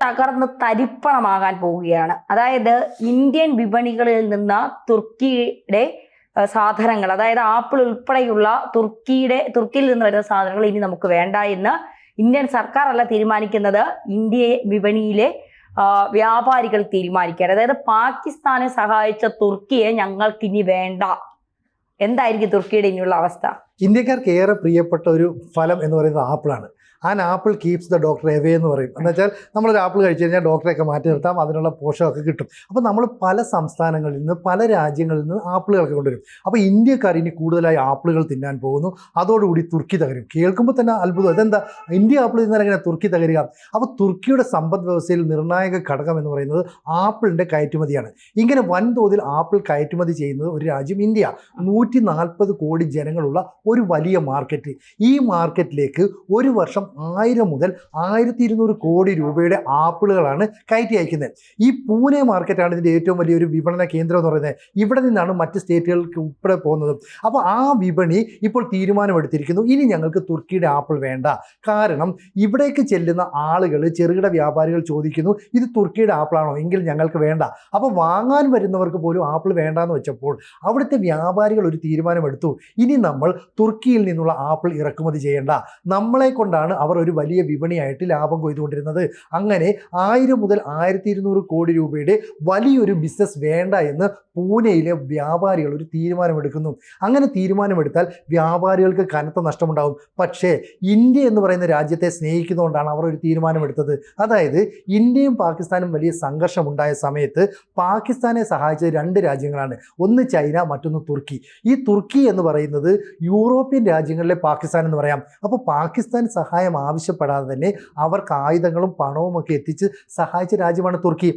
തകർന്ന് തരിപ്പണമാകാൻ പോവുകയാണ്. അതായത് ഇന്ത്യൻ വിപണികളിൽ നിന്ന് തുർക്കിയുടെ സാധനങ്ങൾ, അതായത് ആപ്പിൾ ഉൾപ്പെടെയുള്ള തുർക്കിയിൽ നിന്ന് വരുന്ന സാധനങ്ങൾ ഇനി നമുക്ക് വേണ്ട എന്ന് ഇന്ത്യൻ സർക്കാർ അല്ല തീരുമാനിക്കുന്നത്, ഇന്ത്യ വിപണിയിലെ വ്യാപാരികൾ തീരുമാനിക്കുകയാണ്. അതായത് പാകിസ്ഥാനെ സഹായിച്ച തുർക്കിയെ ഞങ്ങൾക്കിനി വേണ്ട. എന്തായിരിക്കും തുർക്കിയുടെ ഇനിയുള്ള അവസ്ഥ? ഇന്ത്യക്കാർക്ക് ഏറെ പ്രിയപ്പെട്ട ഒരു ഫലം എന്ന് പറയുന്നത് ആപ്പിളാണ്. Apple keeps the doctor away എന്ന് പറയും. എന്ന് വെച്ചാൽ നമ്മളൊരു ആപ്പിൾ കഴിച്ചു കഴിഞ്ഞാൽ ഡോക്ടറെയൊക്കെ മാറ്റി നിർത്താം, അതിനുള്ള പോഷകമൊക്കെ കിട്ടും. അപ്പോൾ നമ്മൾ പല സംസ്ഥാനങ്ങളിൽ നിന്ന് പല രാജ്യങ്ങളിൽ നിന്ന് ആപ്പിളുകളൊക്കെ കൊണ്ടുവരും. അപ്പോൾ ഇന്ത്യക്കാർ ഇനി കൂടുതലായി ആപ്പിളുകൾ തിന്നാൻ പോകുന്നു. അതോടുകൂടി തുർക്കി തകരും. കേൾക്കുമ്പോൾ തന്നെ അത്ഭുതം, ഇതെന്താ ഇന്ത്യ ആപ്പിൾ തിന്നാൽ എങ്ങനെ തുർക്കി തകരുക? അപ്പോൾ തുർക്കിയുടെ സമ്പദ് വ്യവസ്ഥയിൽ നിർണായക ഘടകം എന്ന് പറയുന്നത് ആപ്പിളിൻ്റെ കയറ്റുമതിയാണ്. ഇങ്ങനെ വൻതോതിൽ ആപ്പിൾ കയറ്റുമതി ചെയ്യുന്നത് ഒരു രാജ്യം ഇന്ത്യ. 140 കോടി ജനങ്ങളുള്ള ഒരു വലിയ മാർക്കറ്റ്. ഈ മാർക്കറ്റിലേക്ക് ഒരു വർഷം 1000 മുതൽ 1200 കോടി രൂപയുടെ ആപ്പിളുകളാണ് കയറ്റി അയക്കുന്നത്. ഈ പൂനെ മാർക്കറ്റാണ് ഇതിൻ്റെ ഏറ്റവും വലിയൊരു വിപണന കേന്ദ്രം എന്ന് പറയുന്നത്. ഇവിടെ നിന്നാണ് മറ്റ് സ്റ്റേറ്റുകൾക്ക് ഉൾപ്പെടെ പോകുന്നത്. അപ്പോൾ ആ വിപണി ഇപ്പോൾ തീരുമാനമെടുത്തിരിക്കുന്നു, ഇനി ഞങ്ങൾക്ക് തുർക്കിയുടെ ആപ്പിൾ വേണ്ട. കാരണം ഇവിടേക്ക് ചെല്ലുന്ന ആളുകൾ, ചെറുകിട വ്യാപാരികൾ ചോദിക്കുന്നു, ഇത് തുർക്കിയുടെ ആപ്പിളാണോ? എങ്കിൽ ഞങ്ങൾക്ക് വേണ്ട. അപ്പോൾ വാങ്ങാൻ വരുന്നവർക്ക് പോലും ആപ്പിൾ വേണ്ടാന്ന് വെച്ചപ്പോൾ അവിടുത്തെ വ്യാപാരികൾ ഒരു തീരുമാനമെടുത്തു, ഇനി നമ്മൾ തുർക്കിയിൽ നിന്നുള്ള ആപ്പിൾ ഇറക്കുമതി ചെയ്യേണ്ട. നമ്മളെ കൊണ്ടാണ് അവർ ഒരു വലിയ വിപണിയായിട്ട് ലാഭം കൊയ്തുകൊണ്ടിരുന്നത്. അങ്ങനെ 1000 മുതൽ 1200 കോടി രൂപയുടെ വലിയൊരു ബിസിനസ് വേണ്ട എന്ന് പൂനെയിലെ വ്യാപാരികൾ ഒരു തീരുമാനമെടുക്കുന്നു. അങ്ങനെ തീരുമാനമെടുത്താൽ വ്യാപാരികൾക്ക് കനത്ത നഷ്ടമുണ്ടാകും. പക്ഷേ ഇന്ത്യ എന്ന് പറയുന്ന രാജ്യത്തെ സ്നേഹിക്കുന്നതുകൊണ്ടാണ് അവർ ഒരു തീരുമാനമെടുത്തത്. അതായത് ഇന്ത്യയും പാകിസ്ഥാനും വലിയ സംഘർഷമുണ്ടായ സമയത്ത് പാകിസ്ഥാനെ സഹായിച്ചത് 2 രാജ്യങ്ങളാണ്. ഒന്ന് ചൈന, മറ്റൊന്ന് തുർക്കി. ഈ തുർക്കി എന്ന് പറയുന്നത് യൂറോപ്യൻ രാജ്യങ്ങളിലെ പാകിസ്ഥാൻ എന്ന് പറയാം. അപ്പോൾ പാകിസ്ഥാൻ സഹായം ആവശ്യപ്പെടാതെ തന്നെ അവർക്ക് ആയുധങ്ങളും പണവും ഒക്കെ എത്തിച്ച് സഹായിച്ച രാജ്യമാണ് തുർക്കി.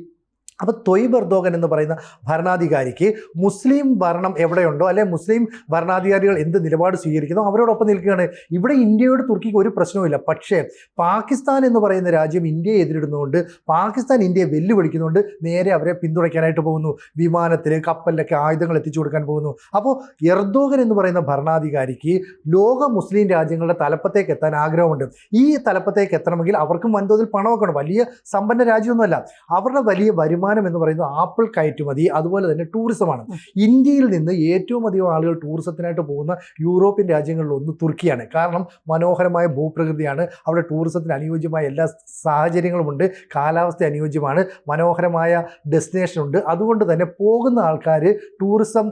അപ്പോൾ തൊയ്ബ് എർദോഗൻ എന്ന് പറയുന്ന ഭരണാധികാരിക്ക് മുസ്ലിം ഭരണം എവിടെയുണ്ടോ, അല്ലെ മുസ്ലിം ഭരണാധികാരികൾ എന്ത് നിലപാട് സ്വീകരിക്കുന്നോ അവരോടൊപ്പം നിൽക്കുകയാണ്. ഇവിടെ ഇന്ത്യയോട് തുർക്കിക്ക് ഒരു പ്രശ്നവുമില്ല. പക്ഷേ പാകിസ്ഥാൻ എന്ന് പറയുന്ന രാജ്യം ഇന്ത്യയെ എതിരിടുന്നതുകൊണ്ട്, പാകിസ്ഥാൻ ഇന്ത്യയെ വെല്ലുവിളിക്കുന്നതുകൊണ്ട് നേരെ അവരെ പിന്തുണയ്ക്കാനായിട്ട് പോകുന്നു. വിമാനത്തിൽ, കപ്പലിലൊക്കെ ആയുധങ്ങൾ എത്തിച്ചു കൊടുക്കാൻ പോകുന്നു. അപ്പോൾ എർദോഗൻ എന്ന് പറയുന്ന ഭരണാധികാരിക്ക് ലോക മുസ്ലിം രാജ്യങ്ങളുടെ തലപ്പത്തേക്ക് എത്താൻ ആഗ്രഹമുണ്ട്. ഈ തലപ്പത്തേക്ക് എത്തണമെങ്കിൽ അവർക്കും വൻതോതിൽ പണമൊക്കെ ഉണ്ട്. വലിയ സമ്പന്ന രാജ്യമൊന്നുമല്ല. അവരുടെ വലിയ വരുമാനം എന്ന് പറയുന്നത് ആപ്പിൾ കയറ്റുമതി, അതുപോലെ തന്നെ ടൂറിസമാണ്. ഇന്ത്യയിൽ നിന്ന് ഏറ്റവും അധികം ആളുകൾ ടൂറിസത്തിനായിട്ട് പോകുന്ന യൂറോപ്യൻ രാജ്യങ്ങളിൽ ഒന്ന് തുർക്കിയാണ്. കാരണം മനോഹരമായ ഭൂപ്രകൃതിയാണ്, അവിടെ ടൂറിസത്തിന് അനുയോജ്യമായ എല്ലാ സാഹചര്യങ്ങളുമുണ്ട്, കാലാവസ്ഥ അനുയോജ്യമാണ്, മനോഹരമായ ഡെസ്റ്റിനേഷൻ ഉണ്ട്. അതുകൊണ്ട് തന്നെ പോകുന്ന ആൾക്കാർ, ടൂറിസം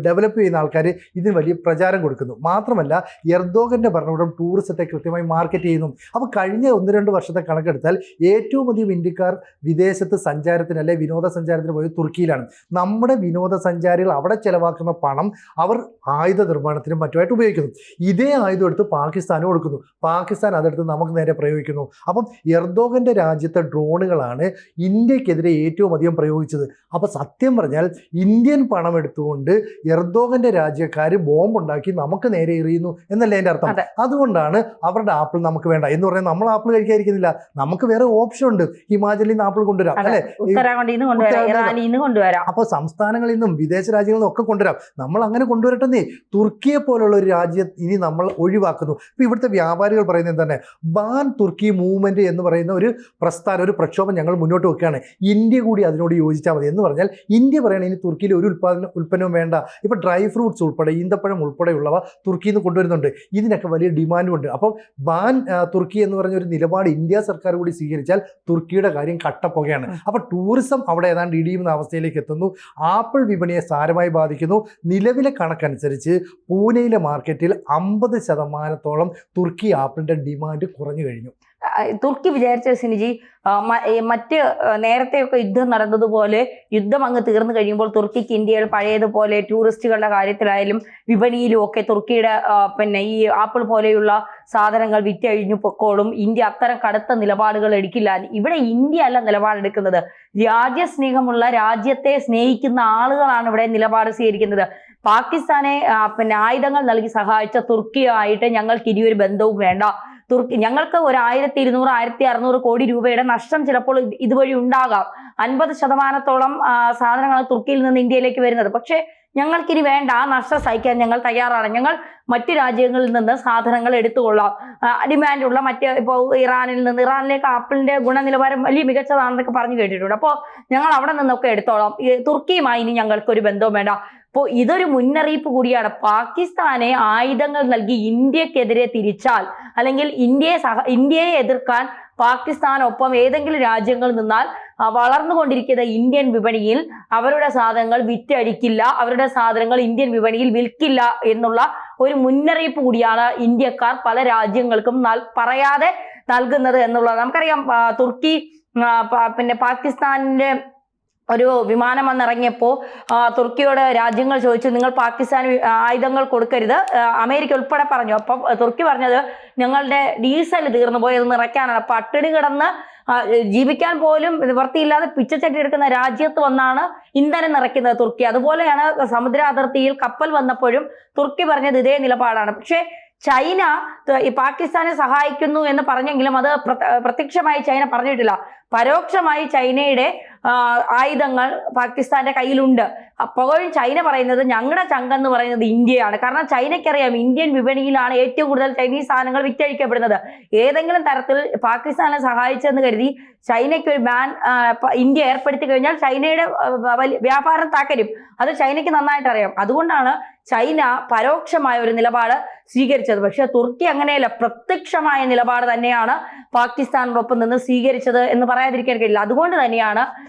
ഡെവലപ്പ് ചെയ്യുന്ന ആൾക്കാർ ഇതിന് വലിയ പ്രചാരം കൊടുക്കുന്നു. മാത്രമല്ല എർദോഗൻ്റെ ഭരണകൂടം ടൂറിസത്തെ കൃത്യമായി മാർക്കറ്റ് ചെയ്യുന്നു. അപ്പോൾ കഴിഞ്ഞ 1-2 വർഷത്തെ കണക്കെടുത്താൽ ഏറ്റവും അധികം ഇന്ത്യക്കാർ വിദേശത്ത് സഞ്ചാരത്തിന്, അല്ലെ വിനോദസഞ്ചാരത്തിന് പോയത് തുർക്കിയിലാണ്. നമ്മുടെ വിനോദസഞ്ചാരികൾ അവിടെ ചെലവാക്കുന്ന പണം അവർ ആയുധ നിർമ്മാണത്തിനും മറ്റുമായിട്ട് ഉപയോഗിക്കുന്നു. ഇതേ ആയുധം എടുത്ത് പാകിസ്ഥാനും കൊടുക്കുന്നു. പാകിസ്ഥാൻ അതെടുത്ത് നമുക്ക് നേരെ പ്രയോഗിക്കുന്നു. അപ്പം എർദോഗൻ്റെ രാജ്യത്തെ ഡ്രോണുകളാണ് ഇന്ത്യക്കെതിരെ ഏറ്റവും അധികം പ്രയോഗിച്ചത്. അപ്പോൾ സത്യം പറഞ്ഞാൽ ഇന്ത്യൻ പണം എടുത്തുകൊണ്ട് എർദോഗൻ്റെ രാജ്യക്കാർ ബോംബുണ്ടാക്കി നമുക്ക് നേരെ എറിയുന്നു എന്നല്ലേ എൻ്റെ അർത്ഥം. അതുകൊണ്ടാണ് അവരുടെ ആപ്പിൾ നമുക്ക് വേണ്ട എന്ന് പറഞ്ഞാൽ നമ്മൾ ആപ്പിൾ കഴിക്കാതിരിക്കുന്നില്ല. നമുക്ക് വേറെ ഓപ്ഷൻ ഉണ്ട്. ഹിമാചലിൽ നിന്ന് ആപ്പിൾ കൊണ്ടുവരാം, അല്ലെ, അപ്പോൾ സംസ്ഥാനങ്ങളിൽ നിന്നും വിദേശ രാജ്യങ്ങളിൽ നിന്നും ഒക്കെ കൊണ്ടുവരാം. നമ്മൾ അങ്ങനെ കൊണ്ടുവരട്ടെന്നേ. തുർക്കിയെ പോലുള്ള ഒരു രാജ്യം ഇനി നമ്മൾ ഒഴിവാക്കുന്നു. ഇപ്പോൾ ഇവിടുത്തെ വ്യാപാരികൾ പറയുന്നത് തന്നെ ബാൻ തുർക്കി മൂവ്മെന്റ് എന്ന് പറയുന്ന ഒരു പ്രസ്ഥാനം, ഒരു പ്രക്ഷോഭം ഞങ്ങൾ മുന്നോട്ട് വെക്കുകയാണ്. ഇന്ത്യ കൂടി അതിനോട് യോജിച്ചാൽ മതി എന്ന് പറഞ്ഞാൽ ഇന്ത്യ പറയണ ഇനി തുർക്കിയിൽ ഒരു ഉൽപ്പന്നവും വേണ്ട. ഇപ്പോൾ ഡ്രൈ ഫ്രൂട്ട്സ് ഉൾപ്പെടെ, ഈന്തപ്പഴം ഉൾപ്പെടെയുള്ളവ തുർക്കിയിൽ നിന്ന് കൊണ്ടുവരുന്നുണ്ട്. ഇതിനൊക്കെ വലിയ ഡിമാൻഡും ഉണ്ട്. അപ്പോൾ ബാൻ തുർക്കി എന്ന് പറഞ്ഞ ഒരു നിലപാട് ഇന്ത്യ സർക്കാർ കൂടി സ്വീകരിച്ചാൽ തുർക്കിയുടെ കാര്യം കട്ടപ്പുകയാണ്. അപ്പോൾ ടൂറിസം അവിടെ ഏതാണ്ട് ഇടിയുന്ന അവസ്ഥയിലേക്ക് എത്തുന്നു. ആപ്പിൾ വിപണിയെ സാരമായി ബാധിക്കുന്നു. നിലവിലെ കണക്കനുസരിച്ച് പൂനെയിലെ മാർക്കറ്റിൽ 50% തുർക്കി ആപ്പിളിൻ്റെ ഡിമാൻഡ് കുറഞ്ഞു കഴിഞ്ഞു. തുർക്കി വിചാരിച്ച സിനിജി മറ്റ് നേരത്തെയൊക്കെ യുദ്ധം നടന്നതുപോലെ യുദ്ധം അങ്ങ് തീർന്നു കഴിയുമ്പോൾ തുർക്കിക്ക് ഇന്ത്യയിൽ പഴയതുപോലെ ടൂറിസ്റ്റുകളുടെ കാര്യത്തിലായാലും വിപണിയിലും ഒക്കെ തുർക്കിയുടെ ഈ ആപ്പിൾ പോലെയുള്ള സാധനങ്ങൾ വിറ്റഴിഞ്ഞു പൊക്കോളും. ഇന്ത്യ അത്തരം കടുത്ത നിലപാടുകൾ എടുക്കില്ല. ഇവിടെ ഇന്ത്യ അല്ല നിലപാടെടുക്കുന്നത്, രാജ്യസ്നേഹമുള്ള, രാജ്യത്തെ സ്നേഹിക്കുന്ന ആളുകളാണ് ഇവിടെ നിലപാട് സ്വീകരിക്കുന്നത്. പാകിസ്ഥാനെ ആയുധങ്ങൾ നൽകി സഹായിച്ച തുർക്കിയായിട്ട് ഞങ്ങൾക്ക് ഇനിയൊരു ബന്ധവും വേണ്ട. ഞങ്ങൾക്ക് ഒരു 1200, 1600 കോടി രൂപയുടെ നഷ്ടം ചിലപ്പോൾ ഇതുവഴി ഉണ്ടാകാം. 50% സാധനങ്ങൾ തുർക്കിയിൽ നിന്ന് ഇന്ത്യയിലേക്ക് വരുന്നത്. പക്ഷേ ഞങ്ങൾക്കിനി വേണ്ട, ആ നഷ്ടം സഹിക്കാൻ ഞങ്ങൾ തയ്യാറാണ്, ഞങ്ങൾ മറ്റു രാജ്യങ്ങളിൽ നിന്ന് സാധനങ്ങൾ എടുത്തുകൊള്ളാം, ഡിമാൻഡുള്ള ഇപ്പോൾ ഇറാനിലേക്ക് ആപ്പിളിന്റെ ഗുണനിലവാരം വലിയ മികച്ചതാണെന്നൊക്കെ പറഞ്ഞു കേട്ടിട്ടുണ്ട്, അപ്പോൾ ഞങ്ങൾ അവിടെ നിന്നൊക്കെ എടുത്തോളാം, തുർക്കിയുമായി ഇനി ഞങ്ങൾക്കൊരു ബന്ധവും വേണ്ട. അപ്പോൾ ഇതൊരു മുന്നറിയിപ്പ് കൂടിയാണ്. പാകിസ്ഥാനെ ആയുധങ്ങൾ നൽകി ഇന്ത്യക്കെതിരെ തിരിച്ചാൽ, അല്ലെങ്കിൽ ഇന്ത്യയെ എതിർക്കാൻ പാകിസ്ഥാനൊപ്പം ഏതെങ്കിലും രാജ്യങ്ങൾ നിന്നാൽ വളർന്നുകൊണ്ടിരിക്കുന്ന ഇന്ത്യൻ വിപണിയിൽ അവരുടെ സാധനങ്ങൾ വിറ്റഴിക്കില്ല, അവരുടെ സാധനങ്ങൾ ഇന്ത്യൻ വിപണിയിൽ വിൽക്കില്ല എന്നുള്ള ഒരു മുന്നറിയിപ്പ് കൂടിയാണ് ഇന്ത്യക്കാർ പല രാജ്യങ്ങൾക്കും പറയാതെ നൽകുന്നത് എന്നുള്ളത്. നമുക്കറിയാം, തുർക്കി പിന്നെ പാകിസ്ഥാനിന്റെ ഒരു വിമാനം വന്നിറങ്ങിയപ്പോൾ തുർക്കിയോട് രാജ്യങ്ങൾ ചോദിച്ചു, നിങ്ങൾ പാകിസ്ഥാന് ആയുധങ്ങൾ കൊടുക്കരുത്, അമേരിക്ക ഉൾപ്പെടെ പറഞ്ഞു. അപ്പം തുർക്കി പറഞ്ഞത്, ഞങ്ങളുടെ ഡീസൽ തീർന്നു പോയി, അത് നിറയ്ക്കാനാണ്. പട്ടിണി കിടന്ന് ജീവിക്കാൻ പോലും നിവൃത്തിയില്ലാതെ പിച്ചച്ചട്ടി എടുക്കുന്ന രാജ്യത്ത് വന്നാണ് ഇന്ധനം നിറയ്ക്കുന്നത് തുർക്കി. അതുപോലെയാണ് സമുദ്ര അതിർത്തിയിൽ കപ്പൽ വന്നപ്പോഴും തുർക്കി പറഞ്ഞത് ഇതേ നിലപാടാണ്. പക്ഷേ ചൈന ഈ പാകിസ്ഥാനെ സഹായിക്കുന്നു എന്ന് പറഞ്ഞെങ്കിലും അത് പ്രത്യക്ഷമായി ചൈന പറഞ്ഞിട്ടില്ല. പരോക്ഷമായി ചൈനയുടെ ആയുധങ്ങൾ പാകിസ്ഥാന്റെ കയ്യിലുണ്ട്. അപ്പോഴും ചൈന പറയുന്നത് ഞങ്ങളുടെ ചങ്കെന്ന് പറയുന്നത് ഇന്ത്യയാണ്. കാരണം ചൈനയ്ക്കറിയാം ഇന്ത്യൻ വിപണിയിലാണ് ഏറ്റവും കൂടുതൽ ചൈനീസ് സാധനങ്ങൾ വിറ്റഴിക്കപ്പെടുന്നത്. ഏതെങ്കിലും തരത്തിൽ പാകിസ്ഥാനെ സഹായിച്ചെന്ന് കരുതി ചൈനയ്ക്ക് ഒരു ബാൻ ഇന്ത്യ ഏർപ്പെടുത്തി കഴിഞ്ഞാൽ ചൈനയുടെ വ്യാപാരം തകരും. അത് ചൈനയ്ക്ക് നന്നായിട്ട് അറിയാം. അതുകൊണ്ടാണ് ചൈന പരോക്ഷമായ ഒരു നിലപാട് സ്വീകരിച്ചത്. പക്ഷെ തുർക്കി അങ്ങനെയല്ല, പ്രത്യക്ഷമായ നിലപാട് തന്നെയാണ് പാകിസ്ഥാനോടൊപ്പം നിന്ന് സ്വീകരിച്ചത് എന്ന് പറയാതിരിക്കാൻ കഴിയില്ല. അതുകൊണ്ട് തന്നെയാണ്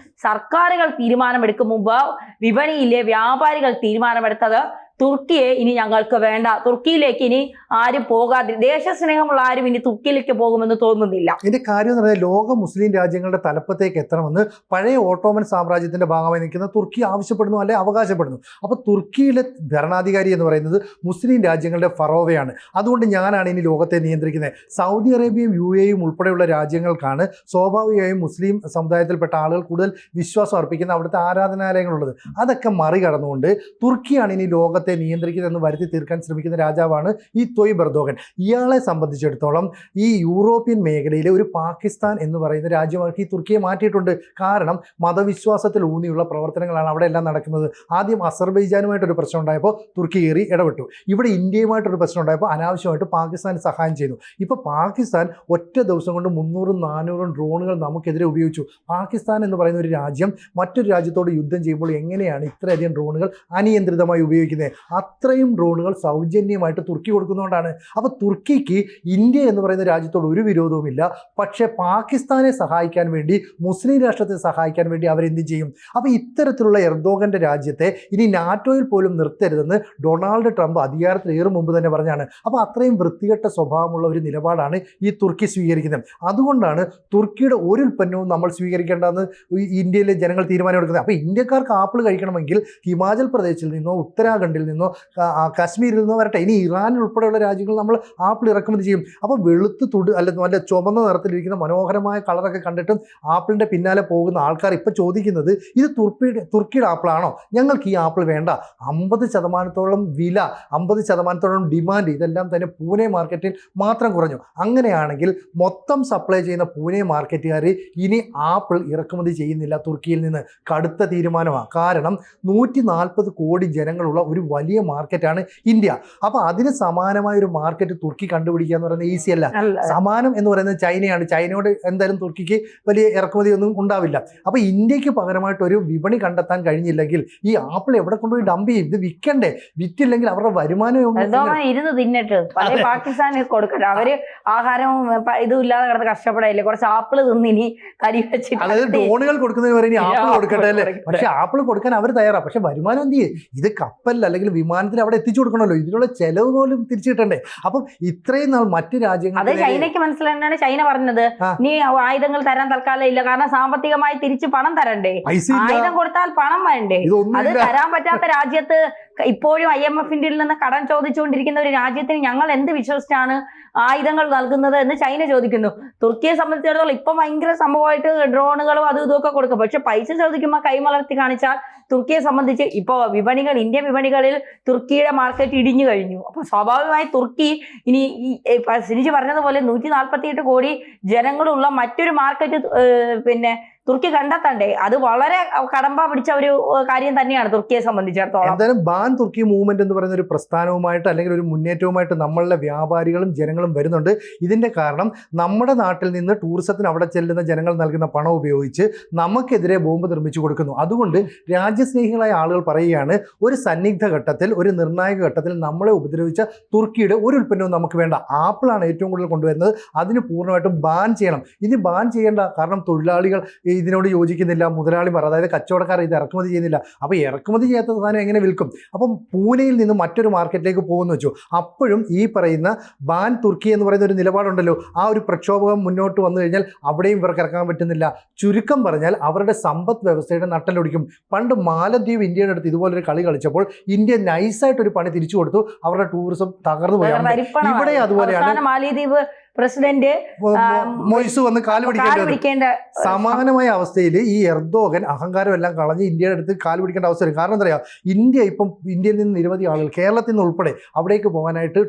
സർക്കാരുകൾ തീരുമാനമെടുക്കും മുമ്പ് വിപണിയിലെ വ്യാപാരികൾ തീരുമാനമെടുത്തത് തുർക്കിയെ ഇനി ഞങ്ങൾക്ക് വേണ്ട, തുർക്കിയിലേക്ക് ഇനി ആരും പോകാതെ, ദേശസ്നേഹമുള്ള ആരും ഇനി തുർക്കിയിലേക്ക് പോകുമെന്ന് തോന്നുന്നില്ല. ഇതിന്റെ കാര്യം എന്ന് പറഞ്ഞാൽ ലോക മുസ്ലിം രാജ്യങ്ങളുടെ തലപ്പത്തേക്ക് എത്തണമെന്ന് പഴയ ഓട്ടോമൻ സാമ്രാജ്യത്തിന്റെ ഭാഗമായി നിൽക്കുന്ന തുർക്കി ആവശ്യപ്പെടുന്നു, അല്ലെ അവകാശപ്പെടുന്നു. അപ്പോൾ തുർക്കിയിലെ ഭരണാധികാരി എന്ന് പറയുന്നത് മുസ്ലിം രാജ്യങ്ങളുടെ ഫറോവയാണ്. അതുകൊണ്ട് ഞാനാണ് ഇനി ലോകത്തെ നിയന്ത്രിക്കുന്നത്. സൗദി അറേബ്യയും UAE ഉൾപ്പെടെയുള്ള രാജ്യങ്ങൾക്കാണ് സ്വാഭാവികമായും മുസ്ലിം സമുദായത്തിൽപ്പെട്ട ആളുകൾ കൂടുതൽ വിശ്വാസം അർപ്പിക്കുന്ന അവിടുത്തെ ആരാധനാലയങ്ങളുള്ളത്. അതൊക്കെ മറികടന്നുകൊണ്ട് തുർക്കിയാണ് ഇനി ലോകത്തെ നിയന്ത്രിക്കുന്നതെന്ന് വരുത്തി തീർക്കാൻ ശ്രമിക്കുന്ന രാജാവാണ് ഈ തൊയ്ബ് എർദോഗൻ. ഇയാളെ സംബന്ധിച്ചിടത്തോളം ഈ യൂറോപ്യൻ മേഖലയിലെ ഒരു പാകിസ്ഥാൻ എന്ന് പറയുന്ന രാജ്യമാക്കി ഈ തുർക്കിയെ മാറ്റിയിട്ടുണ്ട്. കാരണം മതവിശ്വാസത്തിൽ ഊന്നിയുള്ള പ്രവർത്തനങ്ങളാണ് അവിടെ എല്ലാം നടക്കുന്നത്. ആദ്യം അസർബൈജാനുമായിട്ടൊരു പ്രശ്നം ഉണ്ടായപ്പോൾ തുർക്കി കയറി ഇടപെട്ടു. ഇവിടെ ഇന്ത്യയുമായിട്ടൊരു പ്രശ്നം ഉണ്ടായപ്പോൾ അനാവശ്യമായിട്ട് പാകിസ്ഥാൻ സഹായം ചെയ്തു. ഇപ്പോൾ പാകിസ്ഥാൻ ഒറ്റ ദിവസം കൊണ്ട് 300-400 ഡ്രോണുകൾ നമുക്കെതിരെ ഉപയോഗിച്ചു. പാകിസ്ഥാൻ എന്ന് പറയുന്ന ഒരു രാജ്യം മറ്റൊരു രാജ്യത്തോട് യുദ്ധം ചെയ്യുമ്പോൾ എങ്ങനെയാണ് ഇത്രയധികം ഡ്രോണുകൾ അനിയന്ത്രിതമായി ഉപയോഗിക്കുന്നത്? അത്രയും ഡ്രോണുകൾ സൗജന്യമായിട്ട് തുർക്കി കൊടുക്കുന്നതുകൊണ്ടാണ്. അപ്പോൾ തുർക്കിക്ക് ഇന്ത്യ എന്ന് പറയുന്ന രാജ്യത്തോട് ഒരു വിരോധവുമില്ല. പക്ഷേ പാകിസ്ഥാനെ സഹായിക്കാൻ വേണ്ടി, മുസ്ലിം രാഷ്ട്രത്തെ സഹായിക്കാൻ വേണ്ടി അവരെന്ത് ചെയ്യും? അപ്പോൾ ഇത്തരത്തിലുള്ള എർദോഗൻ്റെ രാജ്യത്തെ ഇനി നാറ്റോയിൽ പോലും നിർത്തരുതെന്ന് ഡൊണാൾഡ് ട്രംപ് അധികാരത്തിലേറും മുമ്പ് തന്നെ പറഞ്ഞാണ്. അപ്പോൾ അത്രയും വൃത്തികെട്ട സ്വഭാവമുള്ള ഒരു നിലപാടാണ് ഈ തുർക്കി സ്വീകരിക്കുന്നത്. അതുകൊണ്ടാണ് തുർക്കിയുടെ ഒരു ഉൽപ്പന്നവും നമ്മൾ സ്വീകരിക്കേണ്ടതെന്ന് ഇന്ത്യയിലെ ജനങ്ങൾ തീരുമാനമെടുക്കുന്നത്. അപ്പോൾ ഇന്ത്യക്കാർക്ക് ആപ്പിൾ കഴിക്കണമെങ്കിൽ ഹിമാചൽ പ്രദേശിൽ നിന്നോ ഉത്തരാഖണ്ഡിൽ നിന്നോ കാശ്മീരിൽ നിന്നോ വരട്ടെ. ഇനി ഇറാനിൽ ഉൾപ്പെടെയുള്ള രാജ്യങ്ങൾ നമ്മൾ ആപ്പിൾ ഇറക്കുമതി ചെയ്യും. അപ്പോൾ വെളുത്ത് നല്ല ചുവന്ന നിറത്തിലിരിക്കുന്ന മനോഹരമായ കളറൊക്കെ കണ്ടിട്ടും ആപ്പിളിൻ്റെ പിന്നാലെ പോകുന്ന ആൾക്കാർ ഇപ്പോൾ ചോദിക്കുന്നത്, ഇത് തുർക്കിയുടെ ആപ്പിളാണോ? ഞങ്ങൾക്ക് ഈ ആപ്പിൾ വേണ്ട. 50% വില, 50% ഡിമാൻഡ്, ഇതെല്ലാം തന്നെ പൂനെ മാർക്കറ്റിൽ മാത്രം കുറഞ്ഞു. അങ്ങനെയാണെങ്കിൽ മൊത്തം സപ്ലൈ ചെയ്യുന്ന പൂനെ മാർക്കറ്റുകാർ ഇനി ആപ്പിൾ ഇറക്കുമതി ചെയ്യുന്നില്ല തുർക്കിയിൽ നിന്ന്. കടുത്ത തീരുമാനമാണ്. കാരണം 140 കോടി ജനങ്ങളുള്ള ഒരു വലിയ മാർക്കറ്റാണ് ഇന്ത്യ. അപ്പോൾ അതിന് സമാനമായ ഒരു മാർക്കറ്റ് തുർക്കി കണ്ടുപിടിക്കുക എന്ന് പറയുന്നത് ഈസി അല്ല. സമാനം എന്ന് പറയുന്നത് ചൈനയാണ്. ചൈനയോട് എന്തായാലും തുർക്കിക്ക് വലിയ ഇറക്കുമതി ഒന്നും ഉണ്ടാവില്ല. അപ്പോൾ ഇന്ത്യക്ക് പകരമായിട്ട് ഒരു വിപണി കണ്ടെത്താൻ കഴിഞ്ഞില്ലെങ്കിൽ ഈ ആപ്പിൾ എവിടെ കൊണ്ടുപോയി ഡംപ് ചെയ്യും? ഇത് വിൽക്കണ്ടേ? വിറ്റില്ലെങ്കിൽ അവരുടെ വരുമാനം ഇരുന്ന് തിന്നിട്ട് പാകിസ്ഥാന് കൊടുക്കട്ടെ. അവര് ആഹാരവും ഇതും ഇല്ലാതെ കിടന്ന് കഷ്ടപ്പെടില്ലേ? കുറച്ച് ആപ്പിൾ തിന്നിനി കരി വെച്ചിട്ട്, അതായത് ഡ്രോണുകൾ കൊടുക്കുന്നതിന് പറയുന്നത് ആപ്പിൾ കൊടുക്കട്ടെ അല്ലേ? പക്ഷെ ആപ്പിൾ കൊടുക്കാൻ അവർ തയ്യാറാണ്. പക്ഷെ വരുമാനം എന്ത് ചെയ്യും? ഇത് കപ്പലിൽ അല്ലെങ്കിൽ വിമാനത്തിൽ അവിടെ എത്തിച്ചു കൊടുക്കണമല്ലോ. ഇതിനുള്ള ചെലവ് പോലും തിരിച്ചു കിട്ടണ്ടേ? അപ്പം ഇത്രയും നാൾ മറ്റു രാജ്യങ്ങൾ, അത് ചൈനയ്ക്ക് മനസ്സിലായിട്ടാണ് ചൈന പറഞ്ഞത് നീ ആയുധങ്ങൾ തരാൻ തൽക്കാലം ഇല്ല, കാരണം സാമ്പത്തികമായി തിരിച്ച് പണം തരണ്ടേ? ആയുധം കൊടുത്താൽ പണം വേണ്ടേ? അത് തരാൻ പറ്റാത്ത രാജ്യത്ത് ഇപ്പോഴും IMF-ന്റെ നിന്ന് കടം ചോദിച്ചുകൊണ്ടിരിക്കുന്ന ഒരു രാജ്യത്തിന് ഞങ്ങൾ എന്ത് വിശ്വസിച്ചാണ് ആയുധങ്ങൾ നൽകുന്നത് എന്ന് ചൈന ചോദിക്കുന്നു. തുർക്കിയെ സംബന്ധിച്ചിടത്തോളം ഇപ്പൊ ഭയങ്കര സംഭവമായിട്ട് ഡ്രോണുകളും അതും ഇതൊക്കെ കൊടുക്കും. പക്ഷെ പൈസ ചോദിക്കുമ്പോൾ കൈമലർത്തി കാണിച്ചാൽ തുർക്കിയെ സംബന്ധിച്ച് ഇപ്പോൾ ഇന്ത്യ വിപണികളിൽ തുർക്കിയുടെ മാർക്കറ്റ് ഇടിഞ്ഞു കഴിഞ്ഞു. അപ്പൊ സ്വാഭാവികമായി തുർക്കി ഇനി സിനിജ് പറഞ്ഞതുപോലെ 148 കോടി ജനങ്ങളുള്ള മറ്റൊരു മാർക്കറ്റ് തുർക്കി കണ്ടെത്തണ്ടേ? അത് വളരെ കടമ്പ പിടിച്ച ഒരു കാര്യം തന്നെയാണ് തുർക്കിയെ സംബന്ധിച്ചിടത്തോളം. എന്തായാലും ബാൻ തുർക്കി മൂവ്മെന്റ് എന്ന് പറയുന്ന ഒരു പ്രസ്ഥാനവുമായിട്ട് അല്ലെങ്കിൽ ഒരു മുന്നേറ്റവുമായിട്ട് നമ്മളുടെ വ്യാപാരികളും ജനങ്ങളും വരുന്നുണ്ട്. ഇതിന്റെ കാരണം നമ്മുടെ നാട്ടിൽ നിന്ന് ടൂറിസത്തിന് അവിടെ ചെല്ലുന്ന ജനങ്ങൾ നൽകുന്ന പണം ഉപയോഗിച്ച് നമുക്കെതിരെ ബോംബ് നിർമ്മിച്ചു കൊടുക്കുന്നു. അതുകൊണ്ട് രാജ്യസ്നേഹികളായ ആളുകൾ പറയുകയാണ്, ഒരു സന്നിഗ്ധ ഘട്ടത്തിൽ, ഒരു നിർണായക ഘട്ടത്തിൽ നമ്മളെ ഉപദ്രവിച്ച തുർക്കിയുടെ ഒരു ഉൽപ്പന്നവും നമുക്ക് വേണ്ട. ആപ്പിളാണ് ഏറ്റവും കൂടുതൽ കൊണ്ടുവരുന്നത്, അതിന് പൂർണ്ണമായിട്ടും ബാൻ ചെയ്യണം. ഇത് ബാൻ ചെയ്യേണ്ട കാരണം തൊഴിലാളികൾ ഇതിനോട് യോജിക്കുന്നില്ല, മുതലാളിമാർ അതായത് കച്ചവടക്കാർ ഇത് ഇറക്കുമതി ചെയ്യുന്നില്ല. അപ്പോൾ ഇറക്കുമതി ചെയ്യാത്ത സാധനം എങ്ങനെ വിൽക്കും? അപ്പം പൂനെയിൽ നിന്ന് മറ്റൊരു മാർക്കറ്റിലേക്ക് പോകുമെന്ന് വെച്ചു. അപ്പോഴും ഈ പറയുന്ന ബാൻ തുർക്കി എന്ന് പറയുന്ന ഒരു നിലപാടുണ്ടല്ലോ, ആ ഒരു പ്രക്ഷോഭം മുന്നോട്ട് വന്നു കഴിഞ്ഞാൽ അവിടെയും ഇവർക്ക് ഇറക്കാൻ പറ്റുന്നില്ല. ചുരുക്കം പറഞ്ഞാൽ അവരുടെ സമ്പദ് വ്യവസ്ഥയുടെ നട്ടലൊടിക്കും. പണ്ട് മാലദ്വീപ് ഇന്ത്യയുടെ അടുത്ത് ഇതുപോലൊരു കളി കളിച്ചപ്പോൾ ഇന്ത്യ നൈസായിട്ടൊരു പണി തിരിച്ചു കൊടുത്തു, അവരുടെ ടൂറിസം തകർന്നു പോയി. ഇവിടെ അതുപോലെയാണ് മാലദ്വീപ് പ്രസിഡന്റ് മൊയ്സു വന്ന് കാല് പിടിക്കേണ്ട സമാനമായ അവസ്ഥയിൽ ഈ എർദോഗൻ അഹങ്കാരം എല്ലാം കളഞ്ഞ് ഇന്ത്യയുടെ അടുത്ത് കാല് പിടിക്കേണ്ട അവസ്ഥ വരും. കാരണം എന്താ പറയുക, ഇന്ത്യയിൽ നിന്ന് നിരവധി ആളുകൾ കേരളത്തിൽ നിന്ന് ഉൾപ്പെടെ അവിടേക്ക് പോകാനായിട്ട്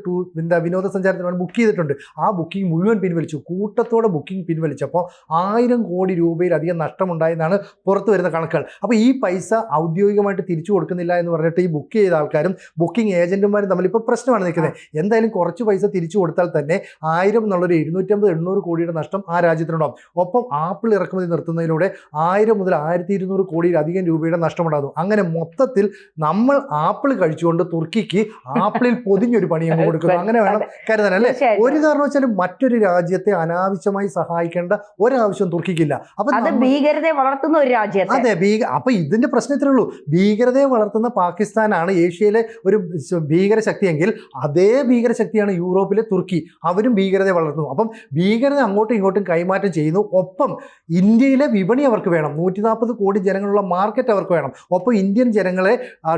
വിനോദസഞ്ചാരത്തിന് വേണ്ടി ബുക്ക് ചെയ്തിട്ടുണ്ട്. ആ ബുക്കിംഗ് മുഴുവൻ പിൻവലിച്ചു. കൂട്ടത്തോടെ ബുക്കിംഗ് പിൻവലിച്ചപ്പോൾ 1000 കോടി രൂപയിലധികം നഷ്ടമുണ്ടായെന്നാണ് പുറത്തു വരുന്ന കണക്കുകൾ. അപ്പോൾ ഈ പൈസ ഔദ്യോഗികമായിട്ട് തിരിച്ചു കൊടുക്കുന്നില്ല എന്ന് പറഞ്ഞിട്ട് ഈ ബുക്ക് ചെയ്ത ആൾക്കാരും ബുക്കിംഗ് ഏജന്റുമാരും തമ്മിൽ ഇപ്പോൾ പ്രശ്നമാണ് നിൽക്കുന്നത്. എന്തായാലും കുറച്ച് പൈസ തിരിച്ചു കൊടുത്താൽ തന്നെ 1000 എന്നുള്ളൊരു 750-800 കോടിയുടെ നഷ്ടം ആ രാജ്യത്തിനുണ്ടാകും. ഒപ്പം ആപ്പിൾ ഇറക്കുമതി നിർത്തുന്നതിലൂടെ 1000 മുതൽ 1200 കോടിയിലധികം രൂപയുടെ നഷ്ടമുണ്ടാകും. അങ്ങനെ മൊത്തത്തിൽ നമ്മൾ ആപ്പിൾ കഴിച്ചുകൊണ്ട് തുർക്കിക്ക് ആപ്പിളിൽ പൊതിഞ്ഞൊരു പണിയും കൊടുക്കുന്നു. അങ്ങനെ വേണം കരുതാൻ, അല്ലേ? ഒരു കാരണവശാലും മറ്റൊരു രാജ്യത്തെ അനാവശ്യമായി സഹായിക്കേണ്ട ഒരാവശ്യം തുർക്കിക്കില്ല. അപ്പൊ ഭീകരതയെ വളർത്തുന്ന ഒരു രാജ്യം. അതെ, അപ്പൊ ഇതിന്റെ പ്രശ്നം ഇത്രേ ഉള്ളൂ. ഭീകരതയെ വളർത്തുന്ന പാകിസ്ഥാനാണ് ഏഷ്യയിലെ ഒരു ഭീകരശക്തിയെങ്കിൽ അതേ ഭീകരശക്തിയാണ് യൂറോപ്പിലെ തുർക്കി. അവരും ഭീകരതയെ വളർത്തുന്നു. അപ്പം ഭീകരത അങ്ങോട്ടും ഇങ്ങോട്ടും കൈമാറ്റം ചെയ്യുന്നു. ഒപ്പം ഇന്ത്യയിലെ വിപണി അവർക്ക് വേണം, 140 കോടി ജനങ്ങളുള്ള മാർക്കറ്റ് അവർക്ക് വേണം. ഒപ്പം ഇന്ത്യൻ ജനങ്ങളെ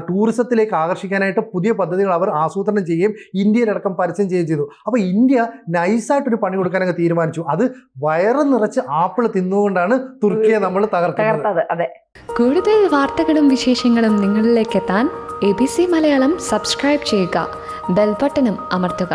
ടൂറിസത്തിലേക്ക് ആകർഷിക്കാനായിട്ട് പുതിയ പദ്ധതികൾ അവർ ആസൂത്രണം ചെയ്യുകയും ഇന്ത്യയിലടക്കം പരസ്യം ചെയ്യുകയും ചെയ്തു. അപ്പോൾ ഇന്ത്യ നൈസായിട്ടൊരു പണി കൊടുക്കാനൊക്കെ തീരുമാനിച്ചു. അത് വയറ് നിറച്ച് ആപ്പിൾ തിന്നുകൊണ്ടാണ് തുർക്കിയെ നമ്മൾ തകർത്തത്. അതെ. കൂടുതൽ വാർത്തകളും വിശേഷങ്ങളും നിങ്ങളിലേക്ക് എത്താൻ ABC മലയാളം സബ്സ്ക്രൈബ് ചെയ്യുക, ബെൽ ബട്ടണും അമർത്തുക.